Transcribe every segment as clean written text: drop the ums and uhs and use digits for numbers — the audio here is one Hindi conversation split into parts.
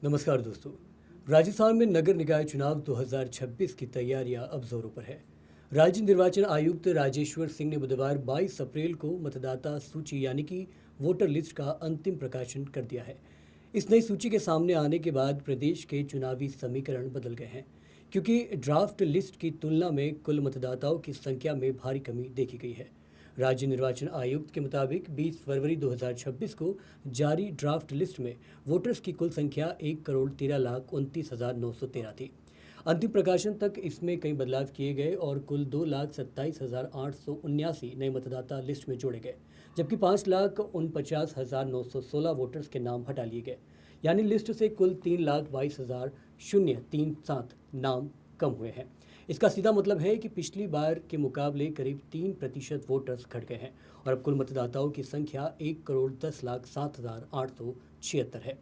नमस्कार दोस्तों। राजस्थान में नगर निकाय चुनाव 2026 की तैयारियां अब जोरों पर है। राज्य निर्वाचन आयुक्त राजेश्वर सिंह ने बुधवार 22 अप्रैल को मतदाता सूची यानी कि वोटर लिस्ट का अंतिम प्रकाशन कर दिया है। इस नई सूची के सामने आने के बाद प्रदेश के चुनावी समीकरण बदल गए हैं, क्योंकि ड्राफ्ट लिस्ट की तुलना में कुल मतदाताओं की संख्या में भारी कमी देखी गई है। राज्य निर्वाचन आयुक्त के मुताबिक 20 फरवरी 2026 को जारी ड्राफ्ट लिस्ट में वोटर्स की कुल संख्या 1,13,29,913 थी। अंतिम प्रकाशन तक इसमें कई बदलाव किए गए और कुल 2,27,879 नए मतदाता लिस्ट में जोड़े गए, जबकि 5,49,916 वोटर्स के नाम हटा लिए गए। यानी लिस्ट से कुल 3,22,037 नाम कम हुए हैं। इसका सीधा मतलब है कि पिछली बार के मुकाबले करीब 3% वोटर्स घट गए हैं और अब कुल मतदाताओं की संख्या 1,10,07,876 है।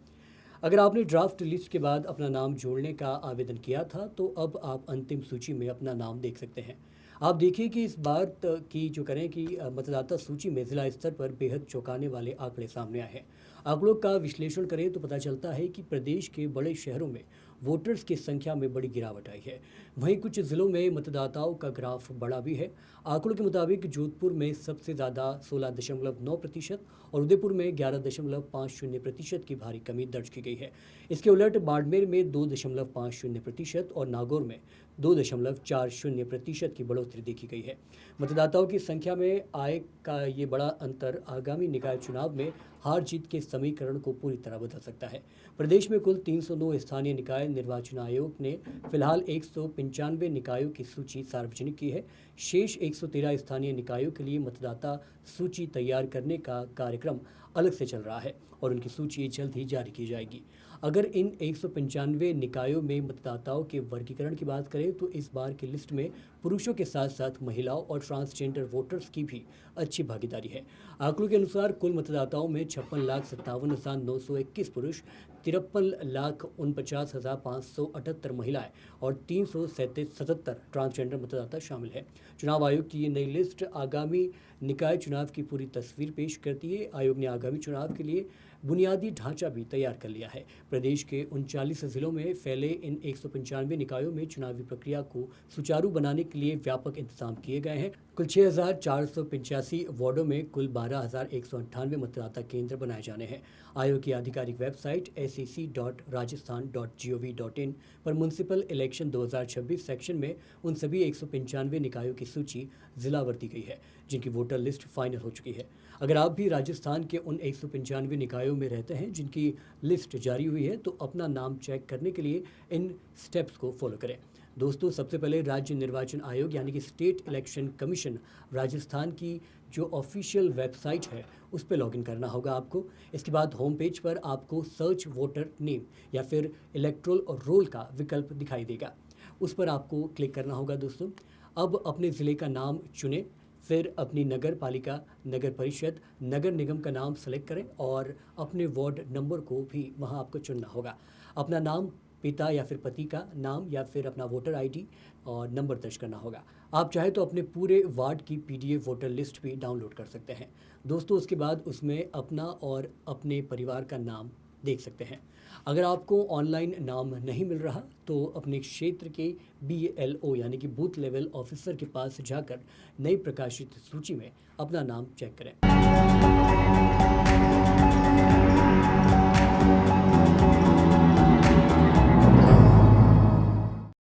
अगर आपने ड्राफ्ट लिस्ट के बाद अपना नाम जोड़ने का आवेदन किया था, तो अब आप अंतिम सूची में अपना नाम देख सकते हैं। आप देखिए कि इस बार की जो करें कि मतदाता सूची में जिला स्तर पर बेहद चौंकाने वाले आंकड़े सामने आए हैं। आंकड़ों का विश्लेषण करें तो पता चलता है कि प्रदेश के बड़े शहरों में वोटर्स की संख्या में बड़ी गिरावट आई है। वहीं कुछ जिलों में मतदाताओं का ग्राफ बढ़ा भी है। आंकड़ों के मुताबिक जोधपुर में सबसे ज़्यादा 16.9% और उदयपुर में 11.50% की भारी कमी दर्ज की गई है। इसके उलट बाड़मेर में 2.50% और नागौर में 2.40% की बढ़ोतरी देखी गई है। मतदाताओं की संख्या में आय का ये बड़ा अंतर आगामी निकाय चुनाव में हार जीत के समीकरण को पूरी तरह बदल सकता है। प्रदेश में कुल 309 स्थानीय निकाय निर्वाचन आयोग ने फिलहाल 195 निकायों की सूची सार्वजनिक की है। शेष 113 स्थानीय निकायों के लिए मतदाता सूची तैयार करने का कार्यक्रम अलग से चल रहा है और उनकी सूची जल्द ही जारी की जाएगी। अगर इन 195 निकायों में मतदाताओं के वर्गीकरण की बात करें तो इस बार की लिस्ट में पुरुषों के साथ साथ महिलाओं और ट्रांसजेंडर वोटर्स की भी अच्छी भागीदारी है। आंकड़ों के अनुसार कुल मतदाताओं में 56,57,921 पुरुष, 53,49,578 महिलाएं और 377 ट्रांसजेंडर मतदाता शामिल हैं। चुनाव आयोग की ये नई लिस्ट आगामी निकाय चुनाव की पूरी तस्वीर पेश करती है। आयोग ने आगामी चुनाव के लिए बुनियादी ढांचा भी तैयार कर लिया है। प्रदेश के 39 जिलों में फैले इन 195 निकायों में चुनावी प्रक्रिया को सुचारू बनाने के लिए व्यापक इंतजाम किए गए हैं। कुल 6,485 वार्डों में कुल 12,198 मतदाता केंद्र बनाए जाने हैं। आयोग की आधिकारिक वेबसाइट sec.rajasthan.gov.in पर म्युनिसिपल इलेक्शन 2026 सेक्शन में उन सभी 195 निकायों की सूची जिलावर दी गई है, जिनकी वोटर लिस्ट फाइनल हो चुकी है। अगर आप भी राजस्थान के उन 195 निकायों में रहते हैं जिनकी लिस्ट जारी हुई है, तो अपना नाम चेक करने के लिए इन स्टेप्स को फॉलो करें। दोस्तों, सबसे पहले राज्य निर्वाचन आयोग यानी कि स्टेट इलेक्शन कमीशन राजस्थान की जो ऑफिशियल वेबसाइट है उस पर लॉगिन करना होगा आपको। इसके बाद होम पेज पर आपको सर्च वोटर नेम या फिर इलेक्ट्रोल रोल का विकल्प दिखाई देगा, उस पर आपको क्लिक करना होगा। दोस्तों, अब अपने ज़िले का नाम चुनें, फिर अपनी नगर पालिका, नगर परिषद, नगर निगम का नाम सेलेक्ट करें और अपने वार्ड नंबर को भी वहां आपको चुनना होगा। अपना नाम, पिता या फिर पति का नाम या फिर अपना वोटर आईडी और नंबर दर्ज करना होगा। आप चाहे तो अपने पूरे वार्ड की पीडीएफ वोटर लिस्ट भी डाउनलोड कर सकते हैं। दोस्तों, उसके बाद उसमें अपना और अपने परिवार का नाम देख सकते हैं। अगर आपको ऑनलाइन नाम नहीं मिल रहा तो अपने क्षेत्र के BLO यानी कि बूथ लेवल ऑफिसर के पास जाकर नई प्रकाशित सूची में अपना नाम चेक करें।